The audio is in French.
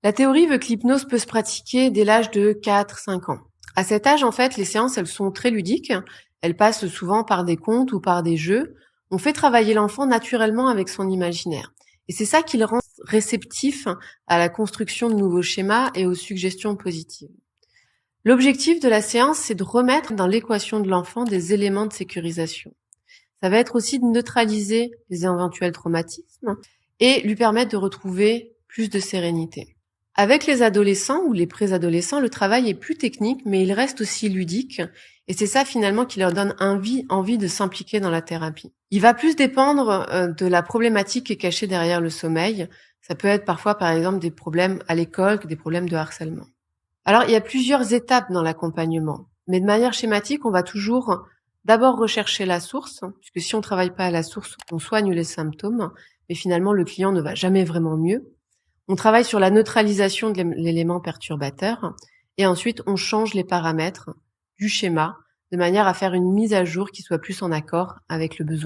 La théorie veut que l'hypnose peut se pratiquer dès l'âge de 4-5 ans. À cet âge, en fait, les séances, elles sont très ludiques. Elles passent souvent par des contes ou par des jeux. On fait travailler l'enfant naturellement avec son imaginaire. Et c'est ça qui le rend réceptif à la construction de nouveaux schémas et aux suggestions positives. L'objectif de la séance, c'est de remettre dans l'équation de l'enfant des éléments de sécurisation. Ça va être aussi de neutraliser les éventuels traumatismes et lui permettre de retrouver plus de sérénité. Avec les adolescents ou les préadolescents, le travail est plus technique, mais il reste aussi ludique. Et c'est ça finalement qui leur donne envie de s'impliquer dans la thérapie. Il va plus dépendre de la problématique qui est cachée derrière le sommeil. Ça peut être parfois, par exemple, des problèmes à l'école, des problèmes de harcèlement. Alors, il y a plusieurs étapes dans l'accompagnement. Mais de manière schématique, on va toujours d'abord rechercher la source, puisque si on ne travaille pas à la source, on soigne les symptômes, mais finalement, le client ne va jamais vraiment mieux. On travaille sur la neutralisation de l'élément perturbateur et ensuite on change les paramètres du schéma de manière à faire une mise à jour qui soit plus en accord avec le besoin.